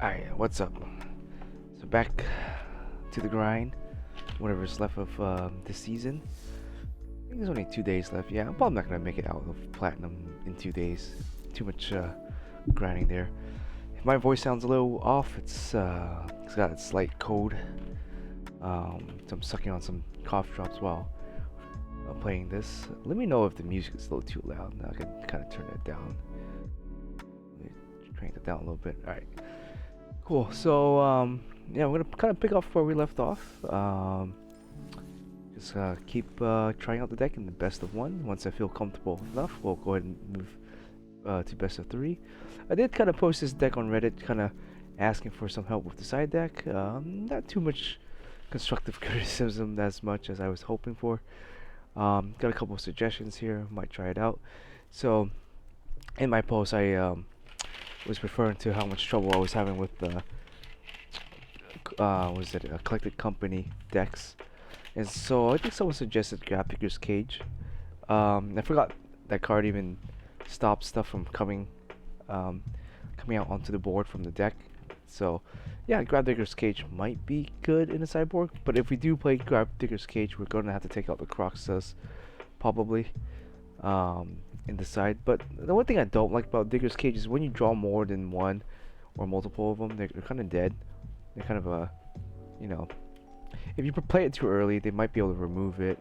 Alright, what's up? So back to the grind. Whatever's left of this season. I think there's only 2 days left. Yeah, I'm probably not gonna make it out of platinum in 2 days. Too much grinding there. If my voice sounds a little off, it's got a slight cold. So I'm sucking on some cough drops while playing this. Let me know if the music is a little too loud. I can kind of turn it down. Let me crank it down a little bit. Alright. Cool. So yeah, we're gonna kind of pick off where we left off. Just keep trying out the deck in the best of one. Once I feel comfortable enough, we'll go ahead and move to best of three. I did kind of post this deck on Reddit, kind of asking for some help with the side deck. Not too much constructive criticism as much as I was hoping for. Got a couple of suggestions here. Might try it out. So in my post, I was referring to how much trouble I was having with the was it a collected company decks, and so I think someone suggested Grixis Cage. I forgot that card even stops stuff from coming out onto the board from the deck. So yeah, Grixis Cage might be good in the sideboard, but if we do play Grixis Cage, we're gonna have to take out the Croxus probably in the side. But the one thing I don't like about Digger's Cage is when you draw more than one or multiple of them, they're kind of dead. They're kind of you know, if you play it too early, they might be able to remove it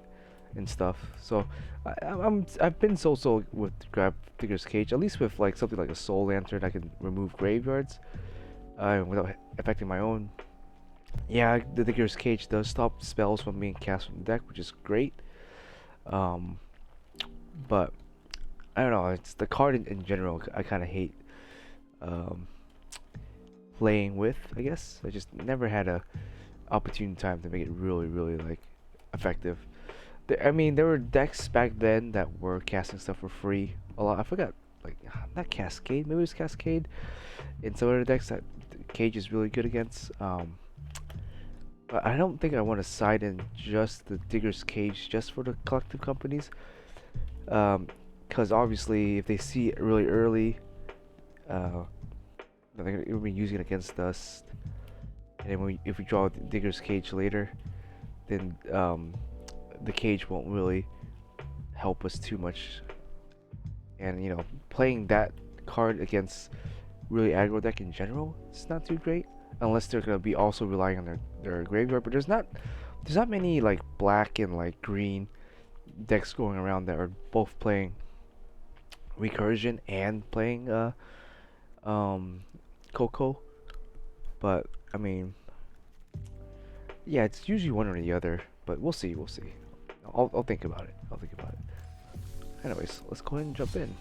and stuff. So I've been so with Digger's Cage, at least with like something like a Soul Lantern, I can remove graveyards without affecting my own. Yeah, the Digger's Cage does stop spells from being cast from the deck, which is great. But I don't know, it's the card in general I kind of hate playing with, I guess. I just never had a opportune time to make it really like effective. I mean, there were decks back then that were casting stuff for free a lot. I forgot, like, not Cascade, maybe it was Cascade in some other decks that Cage is really good against. But I don't think I want to side in just the Digger's Cage just for the collective companies. Because obviously if they see it really early, they're gonna be using it against us, and then if we draw Digger's Cage later, then the cage won't really help us too much. And you know, playing that card against really aggro deck in general, it's not too great unless they're gonna be also relying on their graveyard. But there's not many like black and like green decks going around that are both playing recursion and playing Coco. But I mean, yeah, it's usually one or the other, but we'll see. I'll think about it. Anyways, let's go ahead and jump in.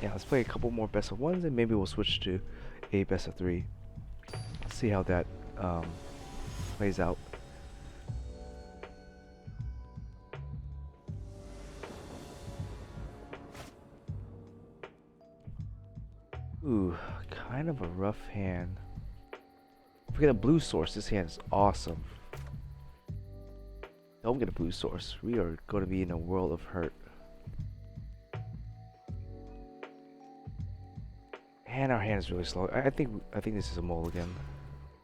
Yeah, let's play a couple more best of ones, and maybe we'll switch to a best of three. See how that plays out. Ooh, kind of a rough hand. If we get a blue source, this hand is awesome. Don't get a blue source. We are going to be in a world of hurt. And our hand is really slow. I think this is a mulligan.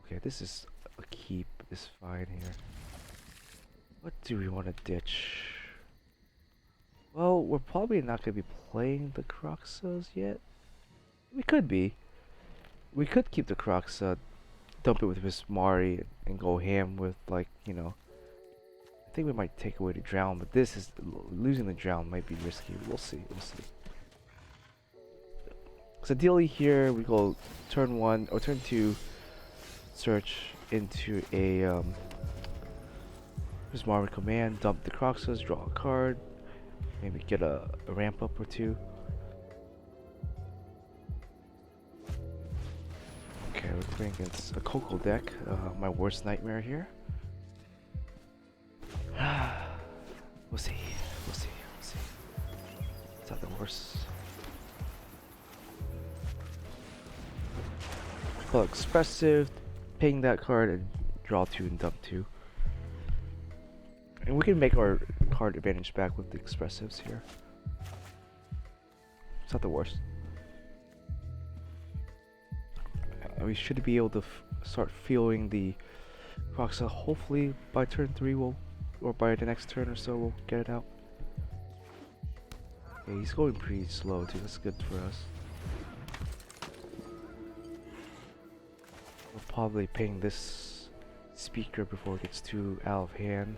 Okay, this is a keep. Is fine here. What do we want to ditch? Well, we're probably not going to be playing the Croxus yet. We could be. We could keep the Crocs, dump it with Miss Mari, and go ham with, like, you know. I think we might take away the drown, but this is losing the drown might be risky. We'll see. So ideally here we go turn 1 or turn 2, search into a Miss Mari command, dump the Croxus, draw a card, maybe get a ramp up or two. Okay, we're playing against a Coco deck, my worst nightmare here. We'll see. It's not the worst. Well, expressive, paying that card and draw 2 and dump 2. And we can make our card advantage back with the expressives here. It's not the worst. We should be able to start feeling the Roxa. Hopefully by turn 3 we'll, or by the next turn or so, we'll get it out. Yeah, he's going pretty slow too. That's good for us. We'll probably ping this speaker before it gets too out of hand.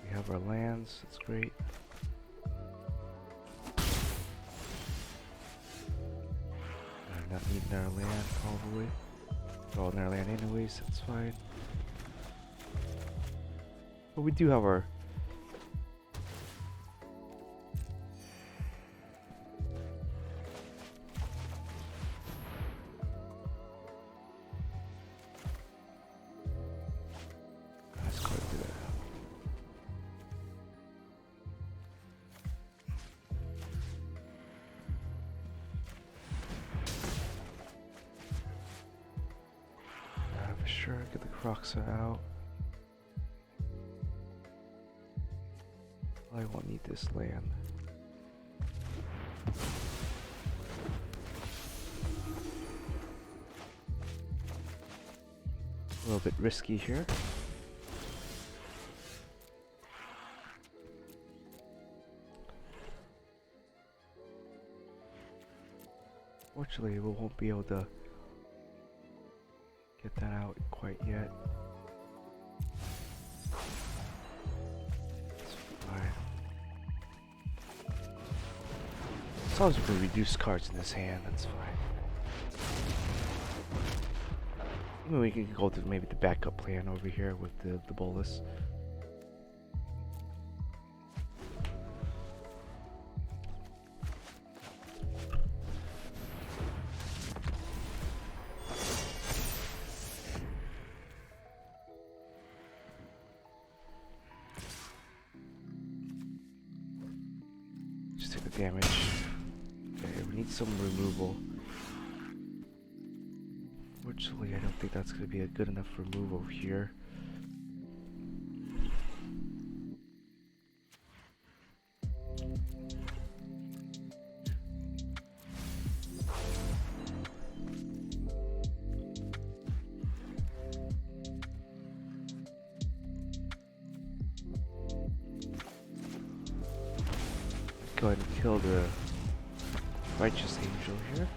We have our lands. That's great. I'm not needing our land probably. We're all in our land anyways. That's fine. But we do have our sure, get the Croxa out. I won't need this land. A little bit risky here. Fortunately, we won't be able to get that out quite yet. It's fine. As long as we can reduce cards in this hand, that's fine. I mean, we can go to maybe the backup plan over here with the bolus. Just take the damage. Okay, we need some removal. Fortunately, I don't think that's going to be a good enough removal here. Go ahead and kill the righteous angel here.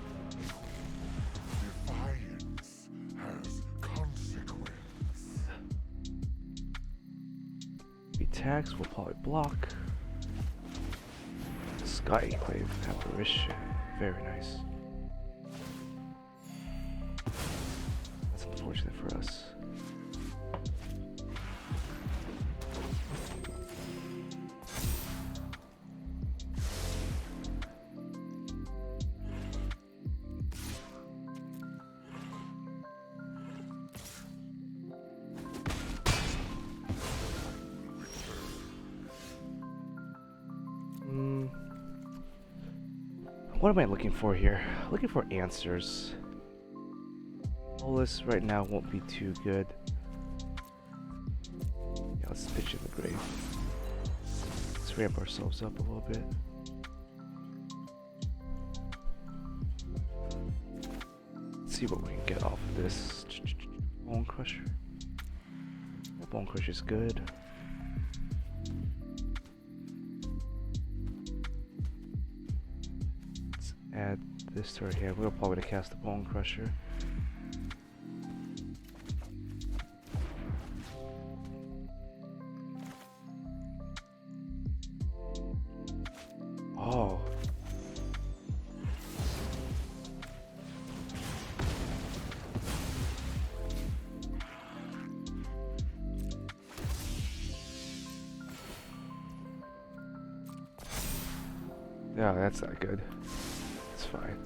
Defiance has consequence. If he attacks, we'll probably block. Sky Enclave apparition. Very nice. That's unfortunate for us. What am I looking for here? Looking for answers. All this right now won't be too good. Yeah, let's pitch in the grave. Let's ramp ourselves up a little bit. Let's see what we can get off of this. Bone Crusher. Bone Crusher's good. Add this to our hand. We're probably going to cast the Bone Crusher. Oh. Yeah, that's not good. It's fine.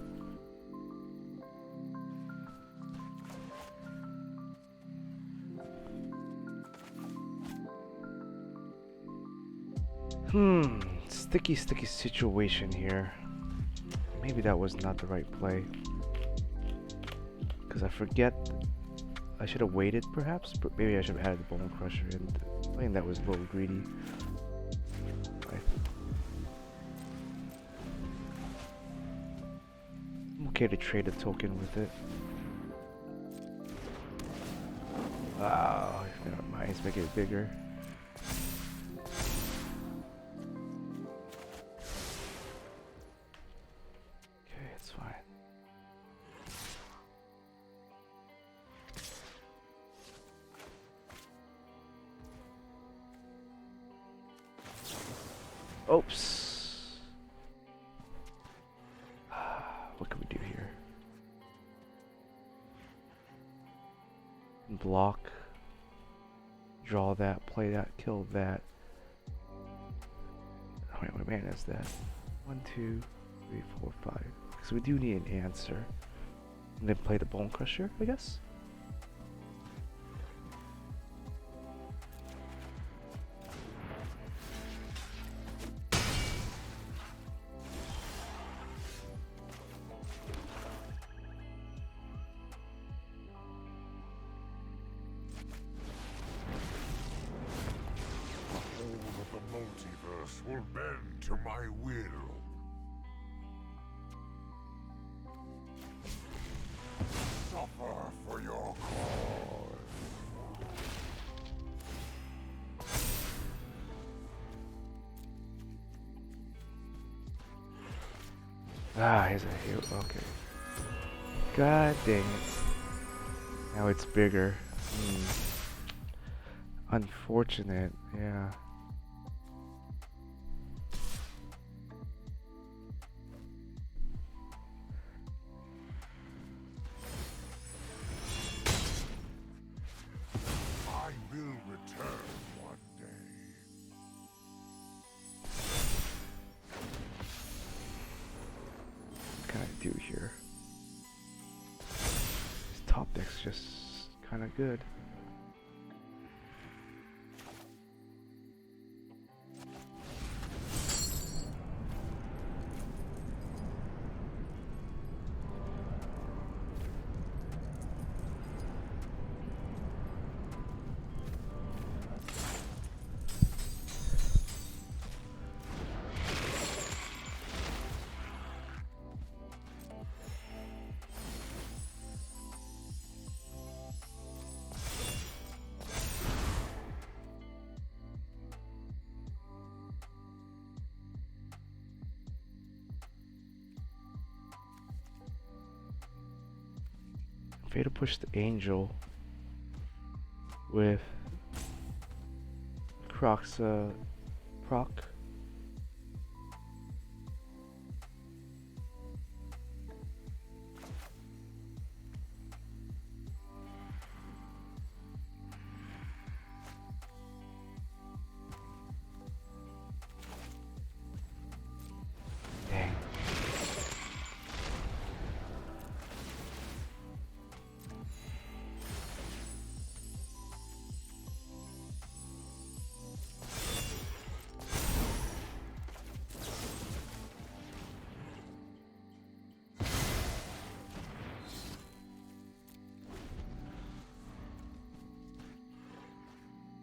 Sticky situation here. Maybe that was not the right play. Because I forget, I should have waited perhaps, but maybe I should have added the Bone Crusher in. I think that was a little greedy. Right. okay to trade a token with it. Oh, never mind. Let's make it bigger. Okay, it's fine. Oops. What can we do here? Block. Draw that, play that, kill that. Oh, wait, what mana is that? 1, 2, 3, 4, 5. So we do need an answer. And then play the Bone Crusher, I guess? The multiverse will bend to my will. Suffer for your cause. Ah, here's a hero. Okay. God dang it. Now it's bigger. Unfortunate, yeah. I will return one day. What can I do here? This top deck's just kind of good. Way to push the angel with Croxa proc. Dang.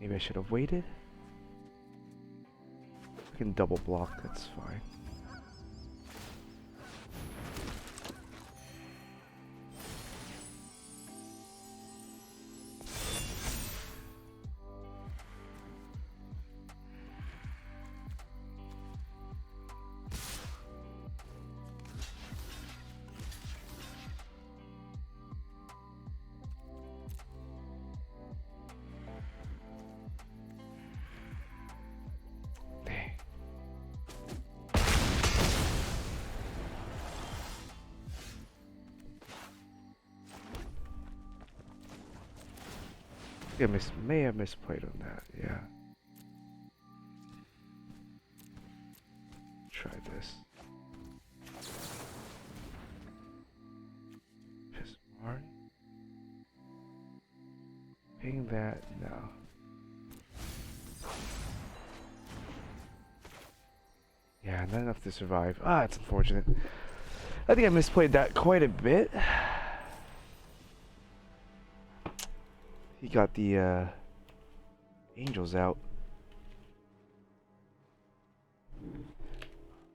Maybe I should have waited. I can double block, that's fine. Dang. I may have misplayed on that, yeah. Try this. Pismarn. Paying that, no. Yeah, not enough to survive. Ah, it's unfortunate. I think I misplayed that quite a bit. He got the angels out.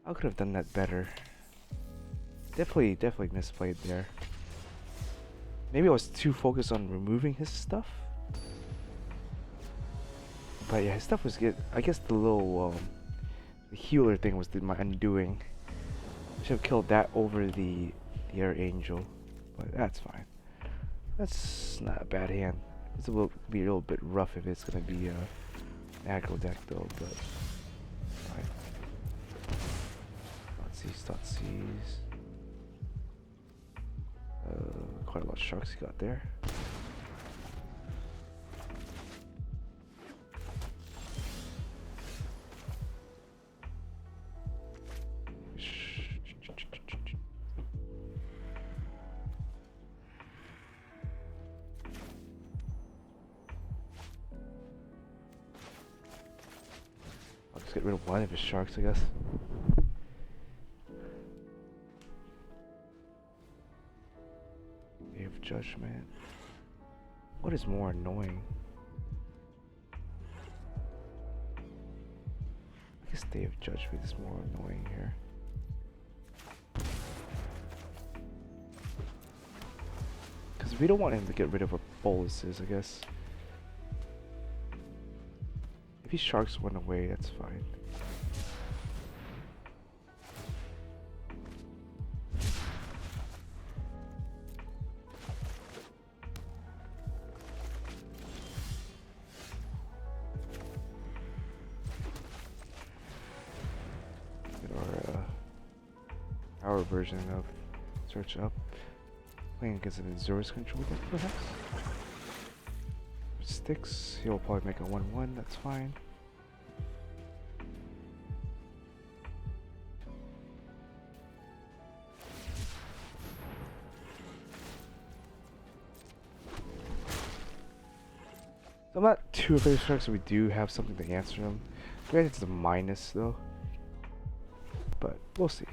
I could have done that better. Definitely misplayed there. Maybe I was too focused on removing his stuff. But yeah, his stuff was good. I guess the little the healer thing was my undoing. I should have killed that over the air angel, but that's fine. That's not a bad hand. It's be a little bit rough if it's gonna be an aggro deck though, but fine. Thoughtseize. Quite a lot of sharks he got there. I'll just get rid of one of his sharks, I guess. Day of Judgment. What is more annoying? I guess Day of Judgment is more annoying here. Because we don't want him to get rid of our boluses, I guess. If his sharks went away, that's fine. Our version of search up. Playing against an Azura's control deck, perhaps? Sticks, he'll probably make a 1-1, that's fine. So I'm not too afraid of sharks, so we do have something to answer them. Granted, it's a minus though, but we'll see.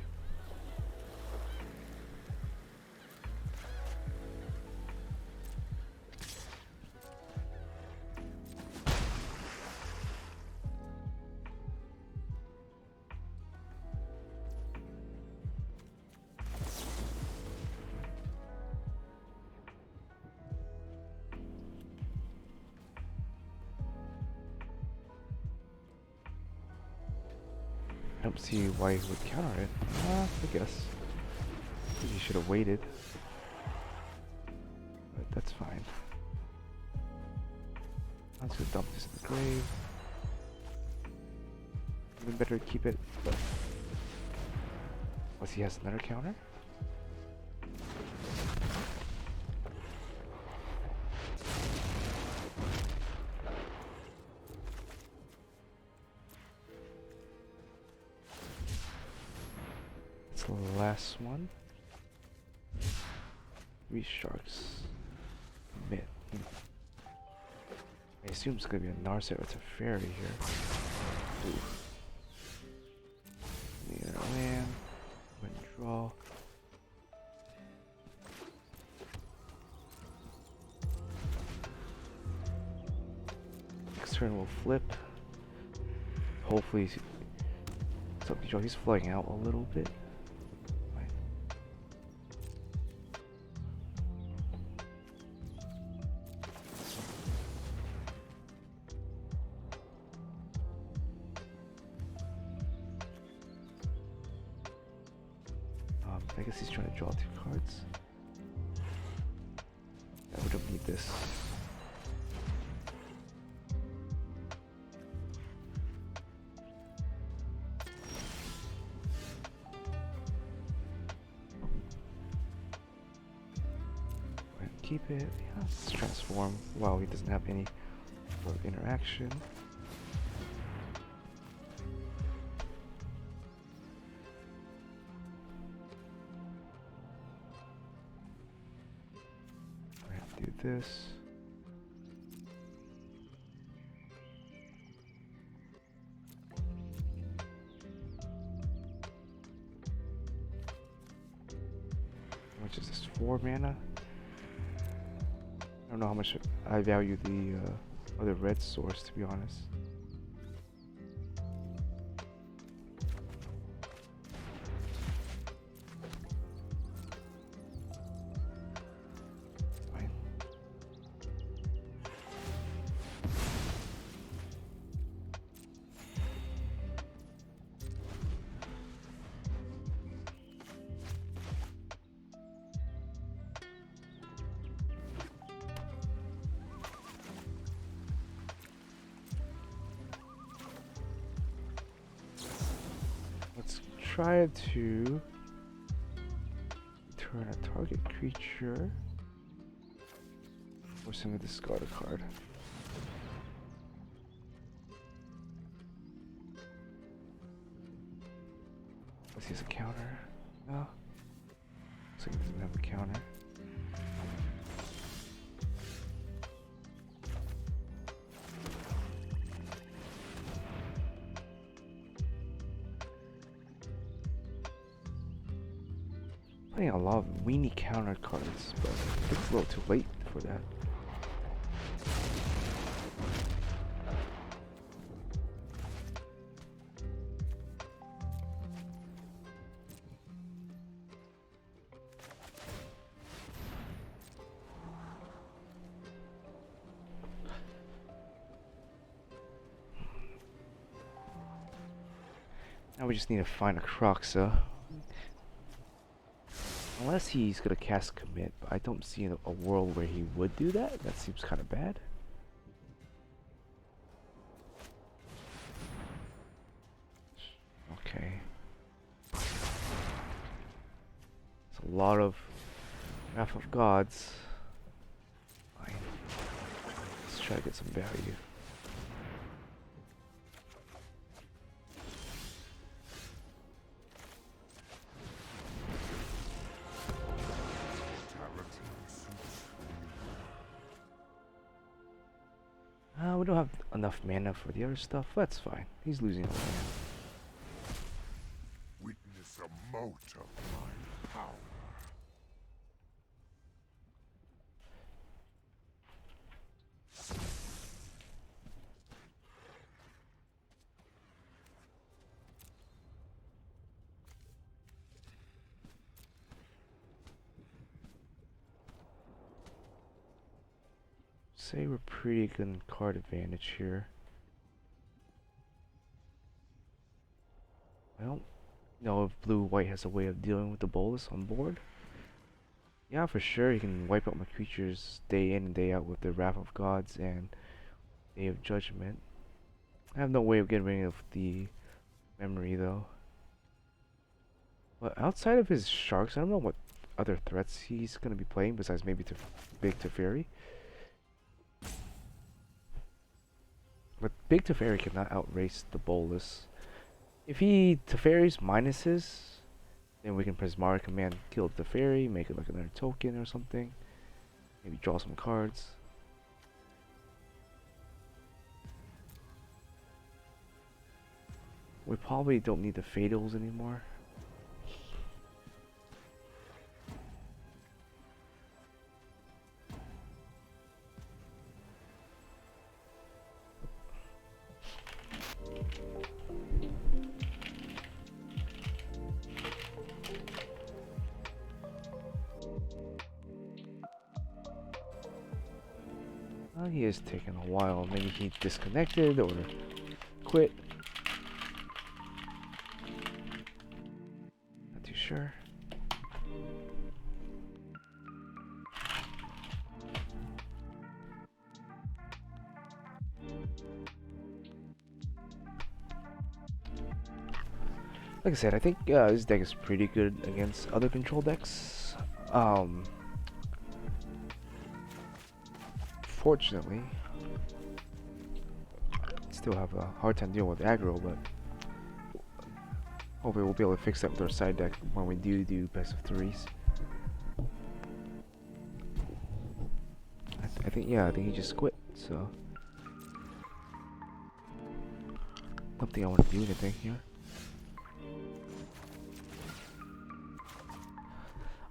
I don't see why he would counter it. I guess. He should have waited. But that's fine. I'm just gonna dump this in the grave. Even better to keep it, but... Unless he has another counter? The last one. 3 sharks. Mid. I assume it's gonna be a Narset or it's a fairy here. Ooh. Need a land. Go ahead and draw. Next turn we'll flip. Hopefully he's flying out a little bit. I guess he's trying to draw 2 cards. Yeah, we don't need this. Go ahead and keep it. Yeah, let's transform while he doesn't have any sort of interaction. Do this. Which is this 4 mana? I don't know how much I value the other red source, to be honest. try to turn a target creature. Force him to discard a card. Let's use a counter. No. Looks like he doesn't have a counter. Playing a lot of weenie counter cards, but I think it's a little too late for that. Now we just need to find a Croxa. Unless he's gonna cast commit, but I don't see a world where he would do that. That seems kind of bad. Okay. It's a lot of Wrath of Gods. Fine. Let's try to get some value. We don't have enough mana for the other stuff. That's fine. He's losing a lot. Witness a mote of my power. Say we're pretty good in card advantage here. I don't know if blue-white has a way of dealing with the bolus on board. Yeah, for sure, he can wipe out my creatures day in and day out with the Wrath of Gods and Day of Judgment. I have no way of getting rid of the memory though. But outside of his sharks, I don't know what other threats he's gonna be playing besides maybe Big Teferi. But Big Teferi cannot outrace the bolus. If he Teferi's minuses, then we can Prismara Command, kill Teferi, make it like another token or something. Maybe draw some cards. We probably don't need the Fatals anymore. He is taking a while. Maybe he disconnected or quit. Not too sure. Like I said, I think this deck is pretty good against other control decks. Fortunately, still have a hard time dealing with aggro, but hopefully we'll be able to fix that with our side deck when we do best of threes. I think he just quit, so don't think I want to do anything here.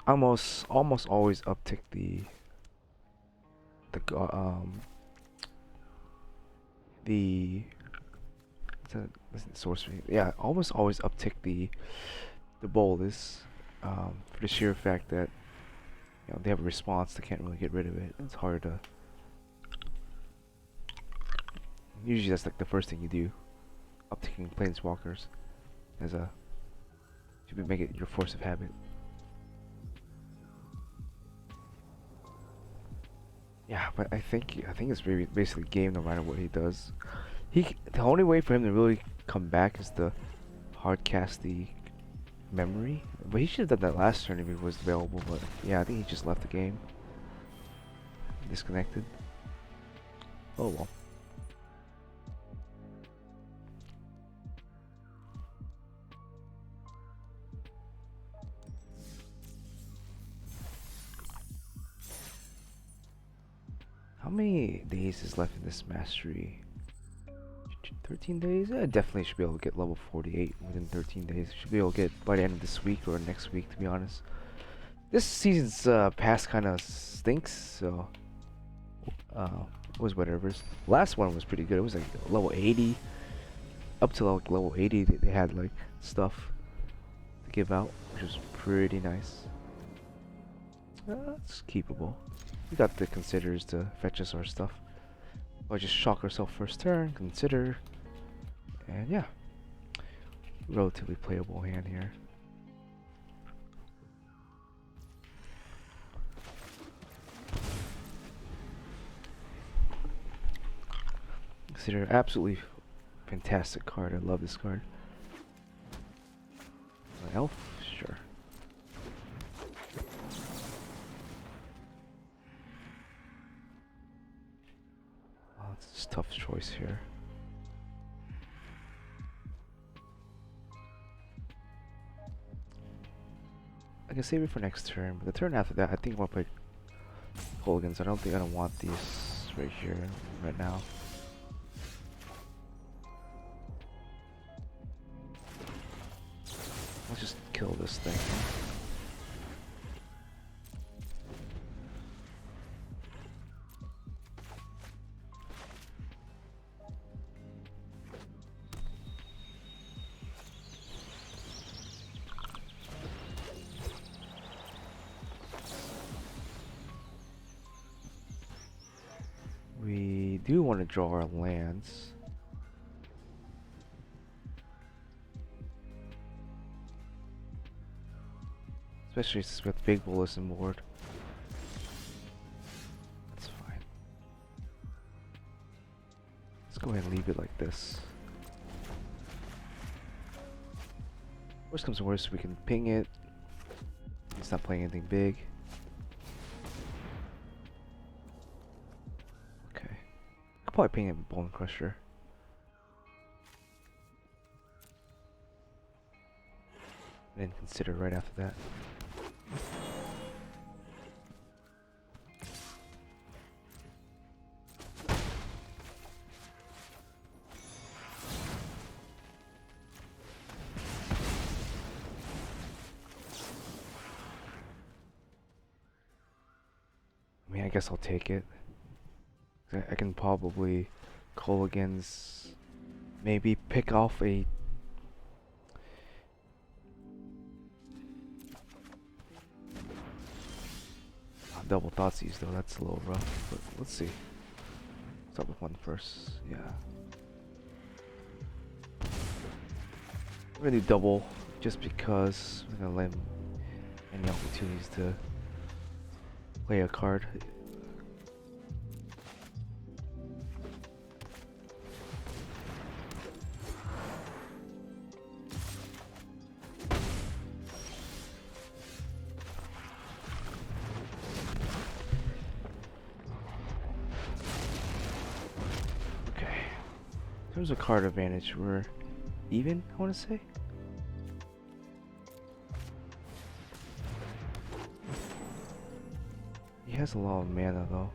Almost always uptick the sorcery. Yeah, almost always uptick the bolus for the sheer fact that they have a response. They can't really get rid of it. It's hard to. Usually that's like the first thing you do, upticking planeswalkers as a should make it your force of habit. Yeah, but I think it's basically game no matter what he does. The only way for him to really come back is to hard cast the memory. But he should have done that last turn if he was available. But yeah, I think he just left the game. Disconnected. Oh well. How many days is left in this mastery? 13 days? Yeah, definitely should be able to get level 48 within 13 days. Should be able to get by the end of this week or next week, to be honest. This season's pass kind of stinks, so was whatever's. Last one was pretty good. It was like level 80. Up to like level 80, they had like stuff to give out, which was pretty nice. It's keepable. We got the considers to fetch us our stuff. Or just shock ourselves first turn, consider, and yeah, relatively playable hand here. Consider absolutely fantastic card. I love this card. An elf, sure. It's a tough choice here. I can save it for next turn, but the turn after that, I think I'll play Holigans. I don't want these right here, right now. Let's just kill this thing. We do want to draw our lands. Especially since we have big bullets and board. That's fine. Let's go ahead and leave it like this. Worst comes to worst, we can ping it. It's not playing anything big. Okay. I'll probably ping it with Bone Crusher. And then consider right after that. I mean, I guess I'll take it. I can probably Colligans, maybe pick off a double Thoughtseize though, that's a little rough, but let's see. Start with one first, yeah. We're gonna do double just because we're gonna let him any opportunities to play a card. In terms of card advantage, we're even, I want to say. He has a lot of mana though.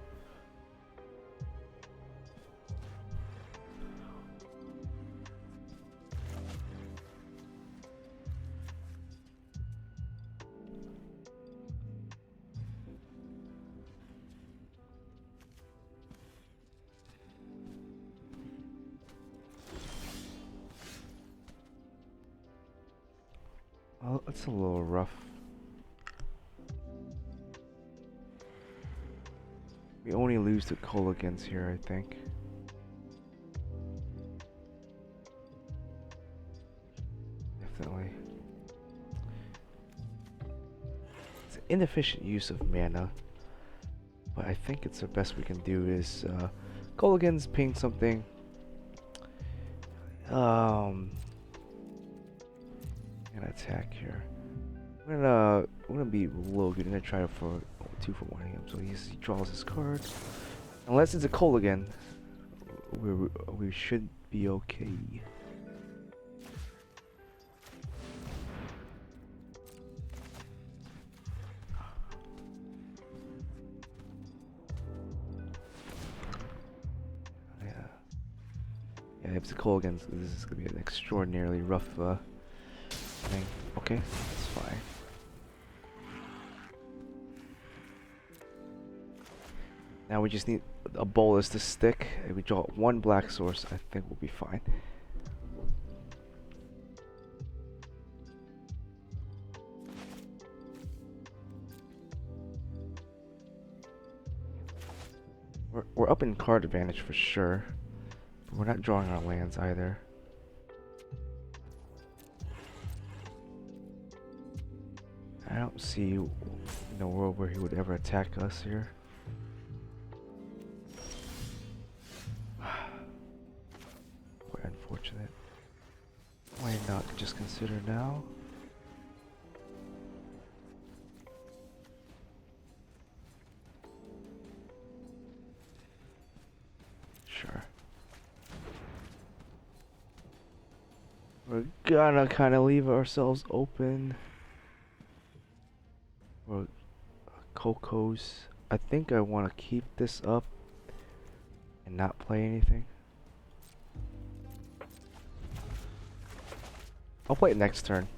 Well, it's a little rough. We only lose to Colligans here, I think. Definitely. It's an inefficient use of mana, but I think it's the best we can do is Colligans ping something. gonna attack here. I'm gonna be low good. I'm gonna try for 2 for 1 him. So he draws his card. Unless it's a Cole again, we should be okay. Yeah, if it's a Cole again, this is gonna be an extraordinarily rough thing. Okay, that's fine. Now we just need a bolus to stick. If we draw 1 black source, I think we'll be fine. We're up in card advantage for sure, but we're not drawing our lands either. I don't see no world where he would ever attack us here. Quite unfortunate. Why not just consider now? Sure. We're gonna kind of leave ourselves open. We're Coco's. I think I want to keep this up and not play anything. I'll play it next turn.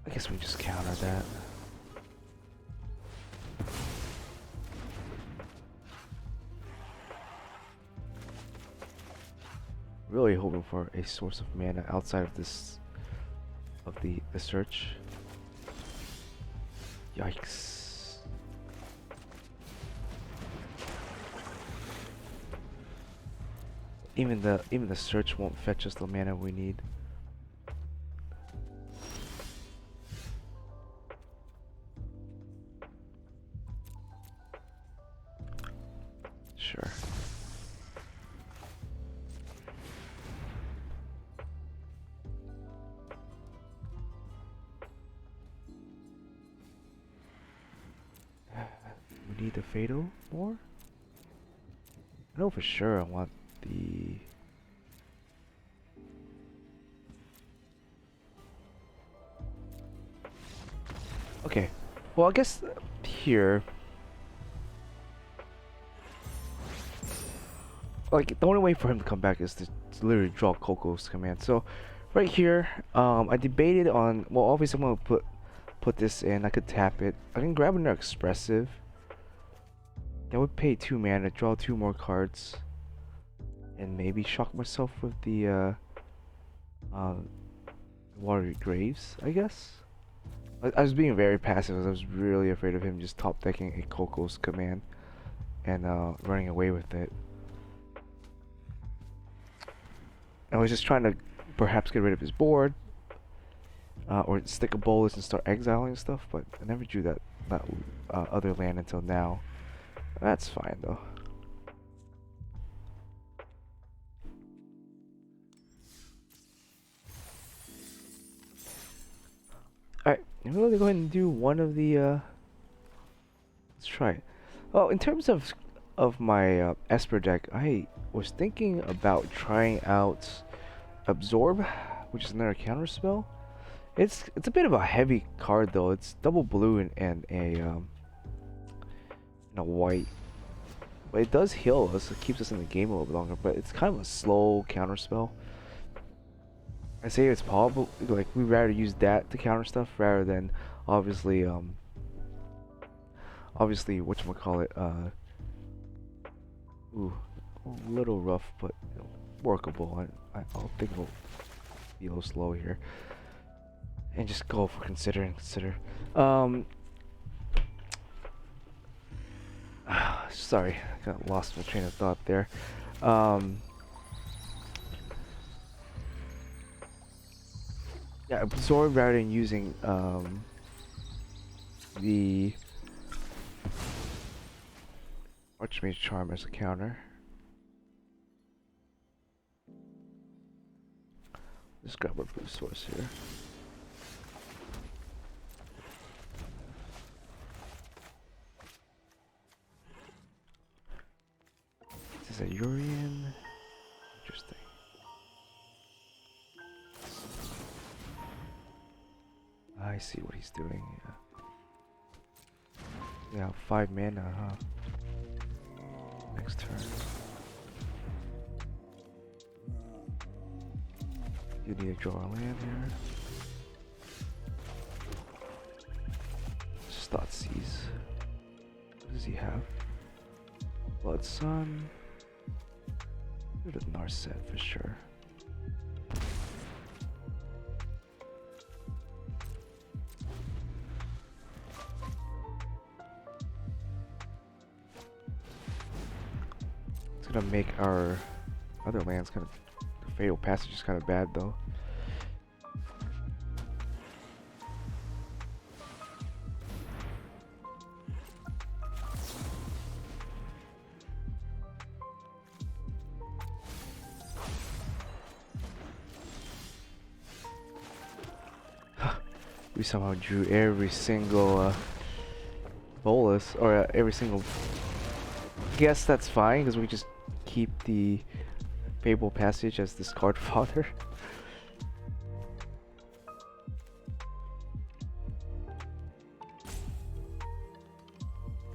I guess we just counter that. Really hoping for a source of mana outside of this, of the search. Yikes. Even the search won't fetch us the mana we need. Sure. We need the Fatal more? I know for sure I want the... Okay, well I guess here... Like, the only way for him to come back is to literally draw Coco's command. So, right here, I debated on... Well, obviously I'm gonna put this in. I could tap it. I can grab another Expressive. That would pay 2 mana, draw 2 more cards. And maybe shock myself with the Watery Graves, I guess. I was being very passive. I was really afraid of him just top decking a Coco's command and running away with it. I was just trying to perhaps get rid of his board, or stick a bolus and start exiling stuff, but I never drew that other land until now. That's fine though. Alright, I'm gonna go ahead and do one of the let's try it. Oh, in terms of my Esper deck, I was thinking about trying out Absorb, which is another counter spell. It's a bit of a heavy card though. It's double blue and a white. But it does heal us. It keeps us in the game a little bit longer. But it's kind of a slow counter spell. I say it's probably like we'd rather use that to counter stuff rather than obviously whatchamacallit, ooh, a little rough but workable. I'll think it'll be a little slow here. And just go for consider. Sorry, I got lost my train of thought there. Yeah, absorb rather than using the Archmage Charm as a counter. Let's grab our blue source here. This is a Urian. Interesting. I see what he's doing. Yeah, 5 mana, huh? Next turn. You need to draw a land here. Just thought seize. What does he have? Blood Sun. There's a Narset for sure. It's gonna make our other lands kind of. The Fatal Passage is kind of bad though. We somehow drew every single bolus, or every single. I guess that's fine because we just keep the Fatal Passage as discard fodder.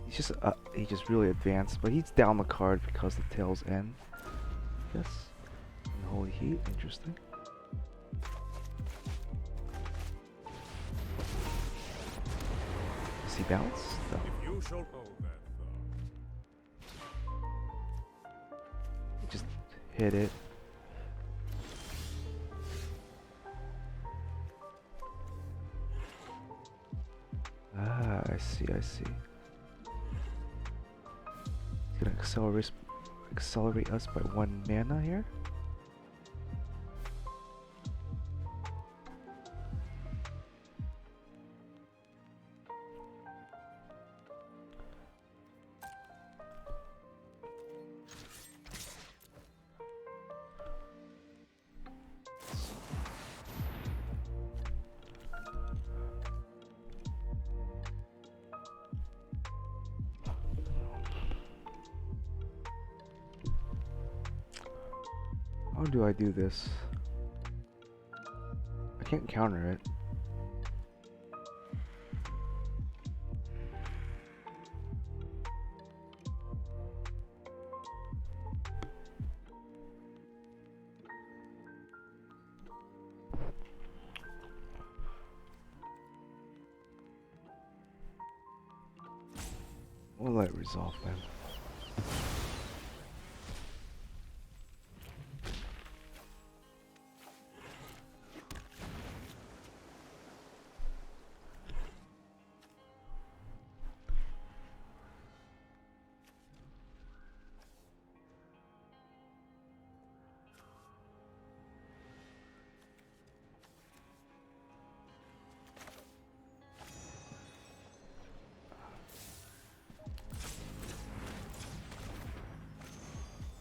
He just really advanced, but he's down the card because the tails end. Yes. And Holy Heat, interesting. Is he balanced? No. If you shall hold that thought. Just hit it. Ah, I see, I see. He's gonna accelerate us by 1 mana here. How do I do this? I can't counter it. We'll let it resolve then.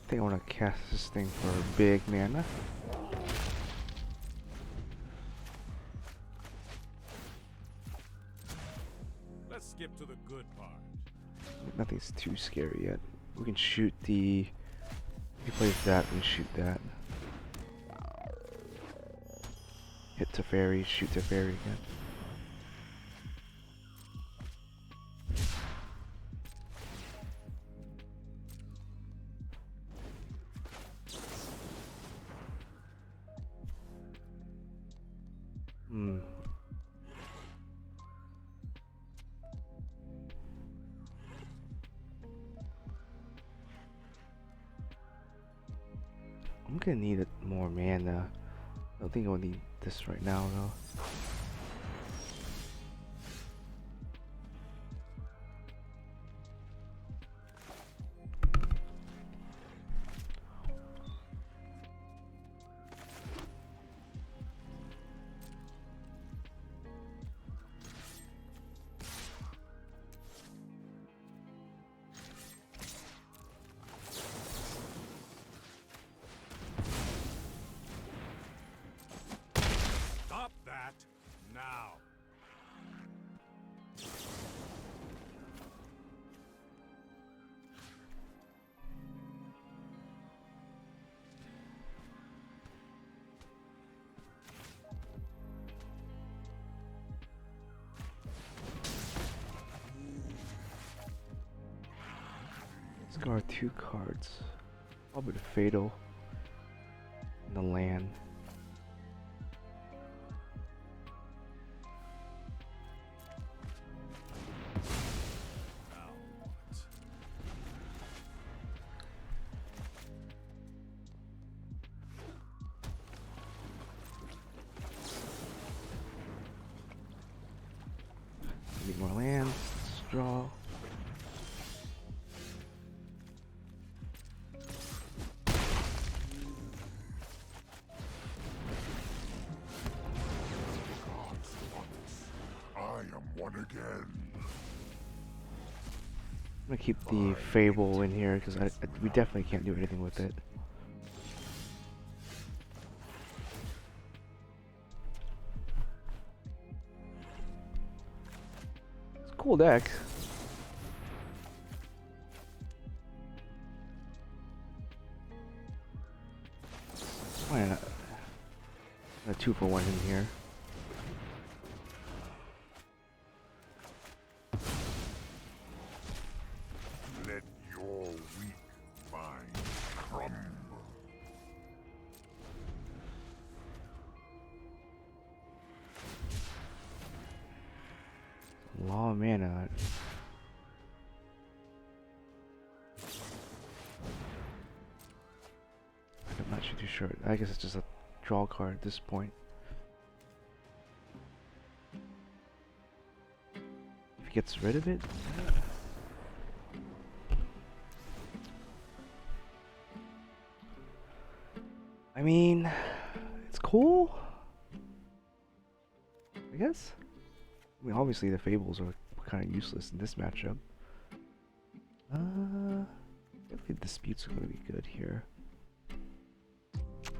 I think I want to cast this thing for a big mana. Let's skip to the good part. Nothing's too scary yet. We can shoot the. If he plays that, we shoot that. Hit Teferi, shoot Teferi again. I'm gonna need more mana. I don't think I'll need this right now though. now. Let's go our 2 cards. Probably the Fatal and the land. Need more lands. Let's draw. Gods once. I am one again. I'm gonna keep the Fable in here because we definitely can't do anything with it. It's a cool deck. Why not? A 2-for-1 in here. Let your weak mind crumble. Law of mana. I'm not too sure. I guess it's just a draw card at this point. If he gets rid of it. I mean, it's cool. I guess. I mean, obviously the Fables are kind of useless in this matchup. Definitely Disputes are going to be good here.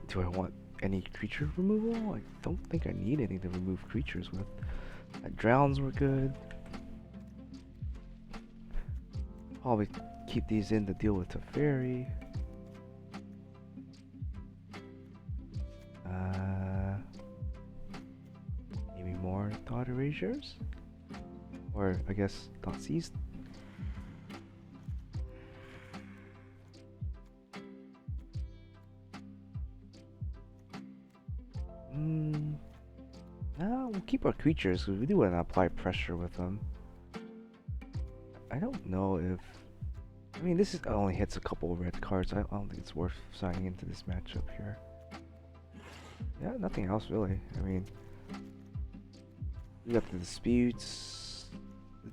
Do I want any creature removal? I don't think I need anything to remove creatures with. Drowns were good. Probably keep these in to deal with Teferi. Maybe more Thought Erasures? Or I guess Thought Seized? No, we'll keep our creatures because we do want to apply pressure with them. I don't know if... I mean, this only hits a couple of red cards. I don't think it's worth signing into this matchup here. Yeah, nothing else really. I mean, we got the Disputes,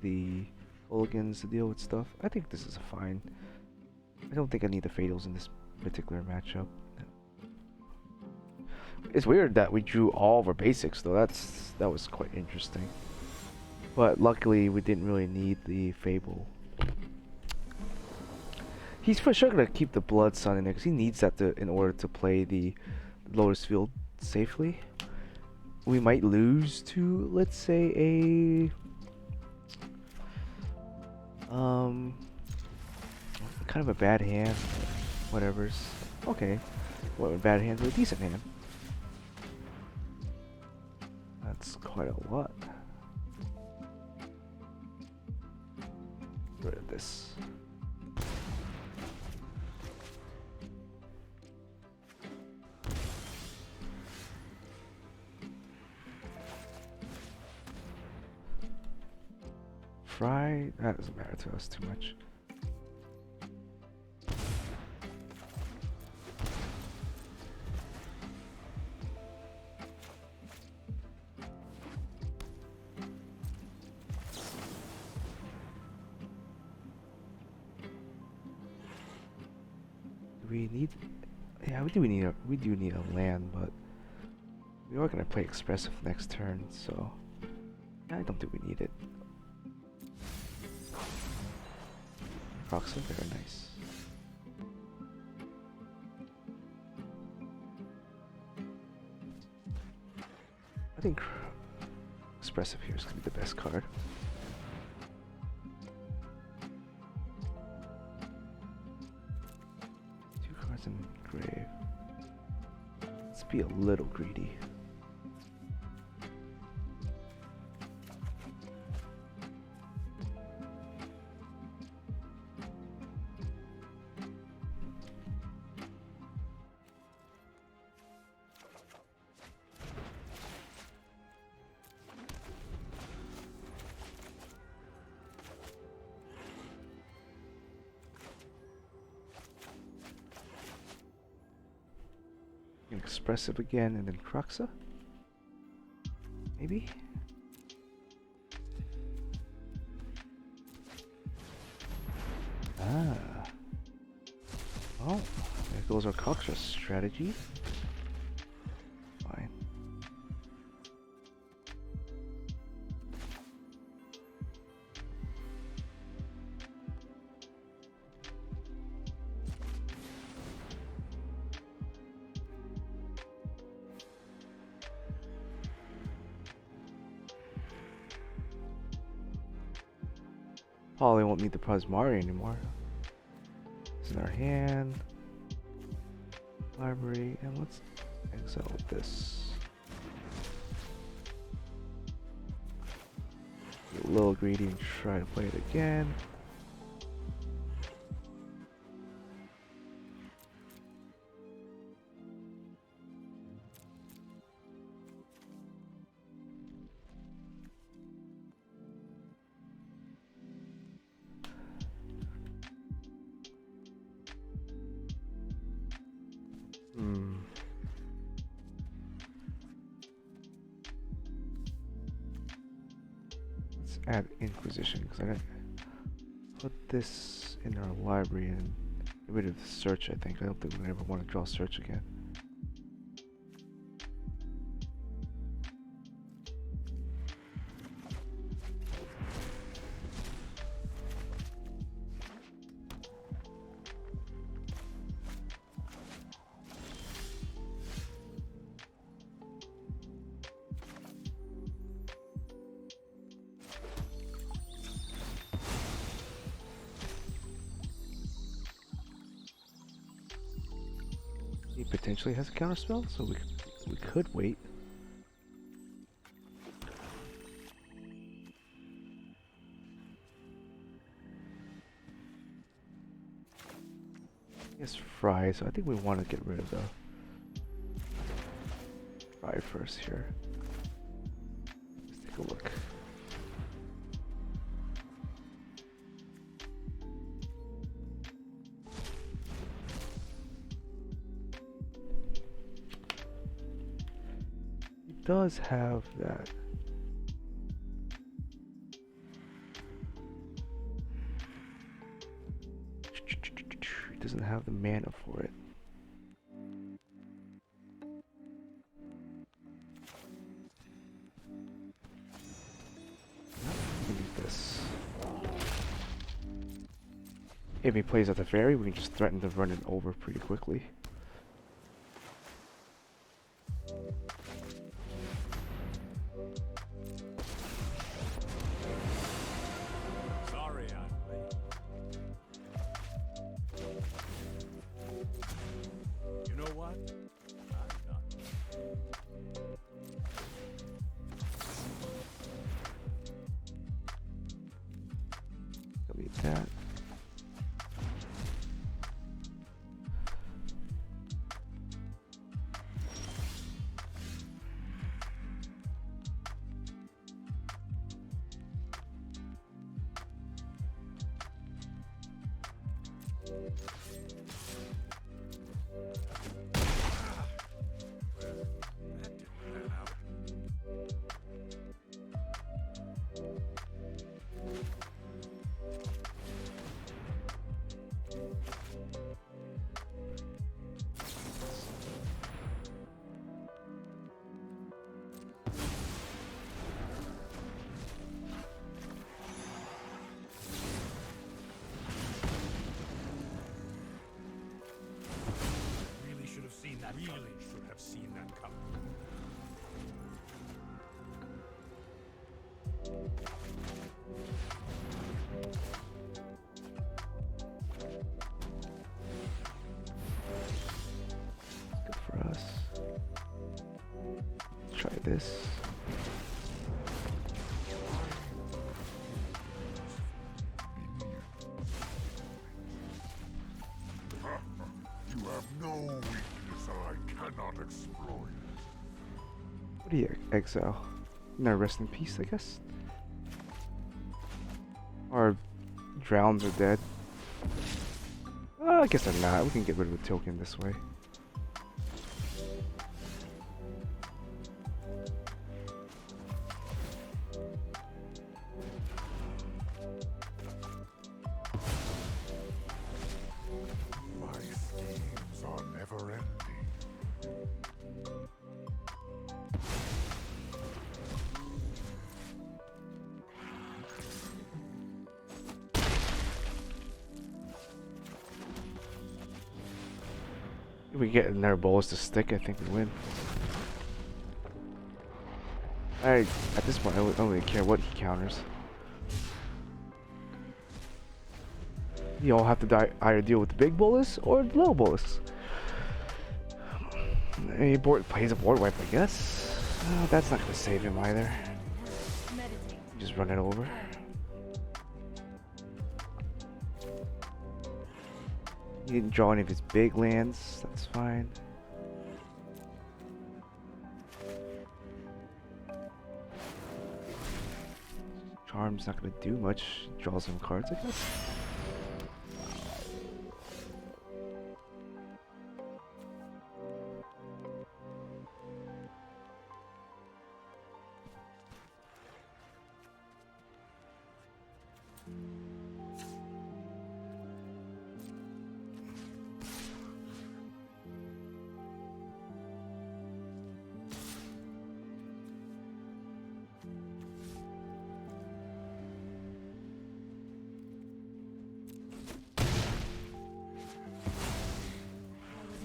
the Mulligans to deal with stuff. I think this is fine. I don't think I need the Fatals in this particular matchup. It's weird that we drew all of our basics though. That was quite interesting. But luckily we didn't really need the Fable. He's for sure gonna keep the Blood Sun in there because he needs that in order to play the Lotus Field safely. We might lose to, let's say, a kind of a bad hand. Whatever's okay. What a bad hand to a decent hand. That's quite a lot. Get rid of this. Fry, that doesn't matter to us too much. We need, yeah, we do need a land, but we are gonna play expressive next turn, so I don't think we need it. Rocks are very nice. I think Expressive here is gonna be the best card. Two cards in grave. Let's be a little greedy. Expressive again, and then Cruxa? Maybe? Ah. Oh, there goes our Cruxa strategy. Fine. Oh, they won't need the Plasmari anymore. It's in our hand. Library, and let's exile this. Get a little greedy and try to play it again. Let's add Inquisition, because I gotta put this in our library and get rid of the search, I think. I don't think we ever want to draw search again. He potentially has a counterspell, so we could wait. Yes, Fry, so I think we want to get rid of the Fry first here. Let's take a look. Does have that. It doesn't have the mana for it. Use this. If he plays at the ferry, we can just threaten to run it over pretty quickly. Delete that. Really should have seen that coming. Good for us. Try this. You have no weakness I cannot exploit. What do you exile? No, rest in peace, I guess. Our drowns are dead. I guess they're not. We can get rid of the token this way. My schemes are never ending. If we get another balls to stick, I think we win. At this point, I don't really care what he counters. You all have to either deal with the big bolus or the little bolus. He plays a board wipe, I guess. That's not going to save him either. Just run it over. He didn't draw any of his big lands. That's fine. Charm's not going to do much. Draw some cards, I guess.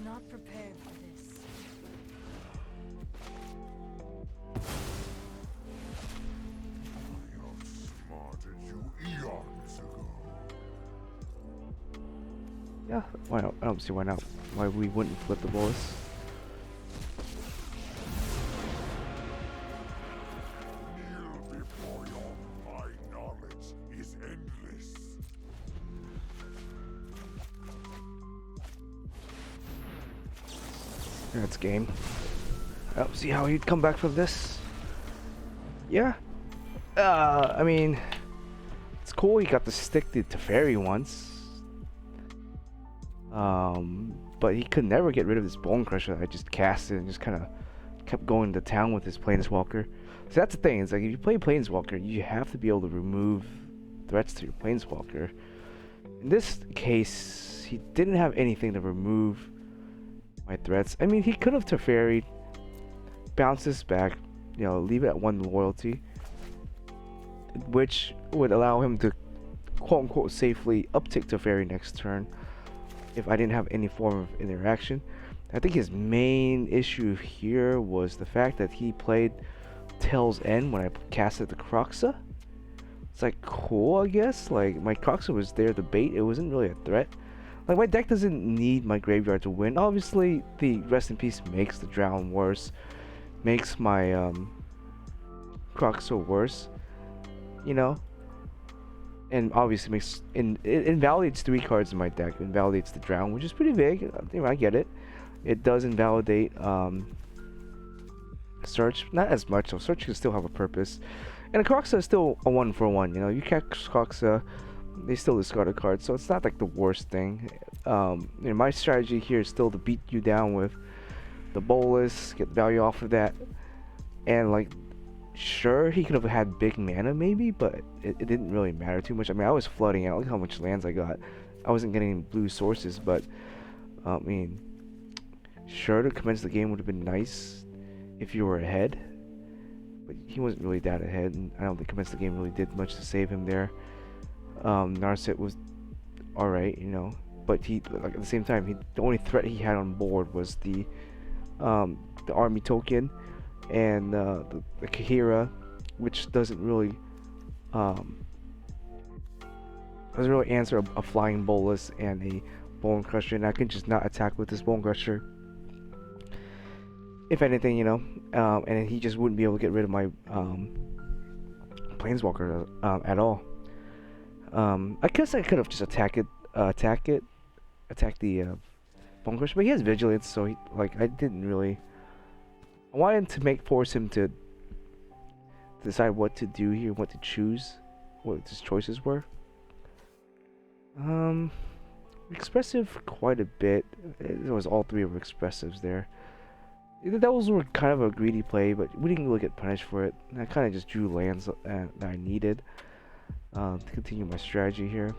Not prepared for this. I outsmarted you eons ago. Yeah, why not? I don't see why not. Why we wouldn't flip the bolus. Kneel before my knowledge is endless. That's game. See how he'd come back from this. Yeah. I mean, it's cool he got to stick to Teferi once. But he could never get rid of this Bone Crusher that I just casted and just kind of kept going to town with his Planeswalker. So that's the thing, it's like if you play Planeswalker, you have to be able to remove threats to your Planeswalker. In this case, he didn't have anything to remove my threats. I mean, he could have Teferi'd, bounce this back, you know, leave it at 1 loyalty, which would allow him to quote-unquote safely uptick Teferi next turn if I didn't have any form of interaction. I think his main issue here was the fact that he played Tail's End when I casted the Croxa. It's like, cool, I guess. Like, my Croxa was there to bait. It wasn't really a threat. Like, my deck doesn't need my graveyard to win. Obviously, the Rest in Peace makes the Drown worse. Makes my Croxa worse. You know? And obviously makes it invalidates 3 cards in my deck. It invalidates the Drown, which is pretty big. You know, I get it. It does invalidate Search, not as much. So Search can still have a purpose. And a Croxa is still a 1-for-1. You know, you catch Croxa, they still discard a card, so it's not like the worst thing. You know, my strategy here is still to beat you down with the Bolus, get value off of that, and like. Sure, he could have had big mana maybe, but it didn't really matter too much. I mean, I was flooding out. Look how much lands I got. I wasn't getting blue sources, but I mean, sure, to commence the game would have been nice if you were ahead, but he wasn't really that ahead, and I don't think commence the game really did much to save him there. Narset was alright, you know, but he, like, at the same time, the only threat he had on board was the army token and the Kahira, which doesn't really Um, doesn't really answer a flying bolus and a bone crusher, and I can just not attack with this bone crusher. If anything, you know, and he just wouldn't be able to get rid of my planeswalker at all. I guess I could have just attack the bone crusher, but he has vigilance, so he, like, I didn't really. I wanted to force him to decide what to do here, what to choose, what his choices were. Expressive quite a bit. There was all three of expressives there. Those were kind of a greedy play, but we didn't really get punished for it. I kind of just drew lands that I needed to continue my strategy here.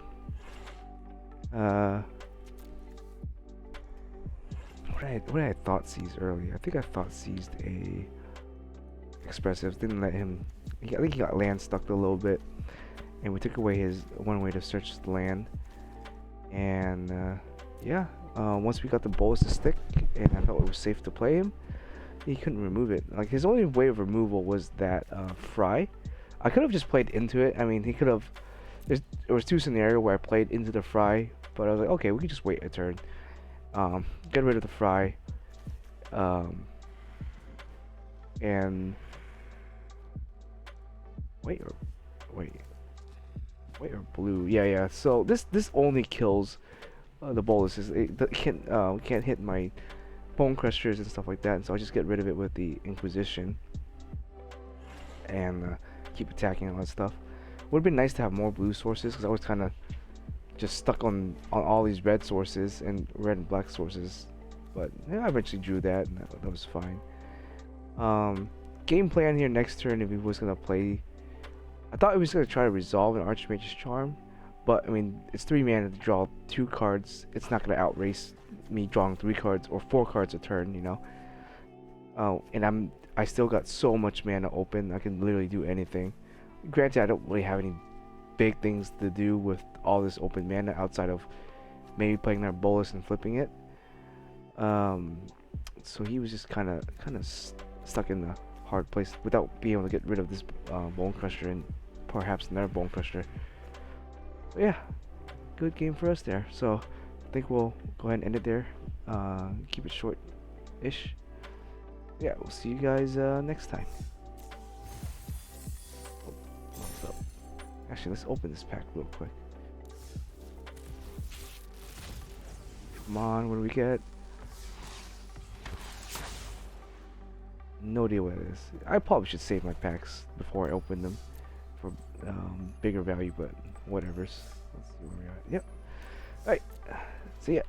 What did I thought seized earlier? I think I thought seized a expressive. Didn't let him. I think he got land stuck a little bit, and we took away his one way to search the land. And yeah, once we got the bolus to stick, and I felt it was safe to play him, he couldn't remove it. Like, his only way of removal was that fry. I could have just played into it. I mean, he could have. There was two scenarios where I played into the fry, but I was like, okay, we can just wait a turn. Get rid of the fry. And wait or blue. Yeah. So this only kills the boluses. It can't hit my bone crushers and stuff like that. And so I just get rid of it with the Inquisition and keep attacking all that stuff. Would have been nice to have more blue sources, because I was kind of just stuck on all these red sources and red and black sources. But yeah, I eventually drew that, and that was fine. Game plan here next turn, if he was gonna play, I thought he was gonna try to resolve an Archmage's Charm, but I mean, it's 3 mana to draw 2 cards. It's not gonna outrace me drawing 3 cards or 4 cards a turn, you know. And I still got so much mana open. I can literally do anything. Granted, I don't really have any big things to do with all this open mana outside of maybe playing their bolus and flipping it. So he was just kind of stuck in the hard place without being able to get rid of this bone crusher and perhaps another bone crusher. But yeah, good game for us there. So I think we'll go ahead and end it there. Keep it short-ish. Yeah, we'll see you guys next time. Actually, let's open this pack real quick. Come on, what do we get? No idea what it is. I probably should save my packs before I open them for bigger value, but whatever's. Let's see where we are. Yep. Alright. See ya.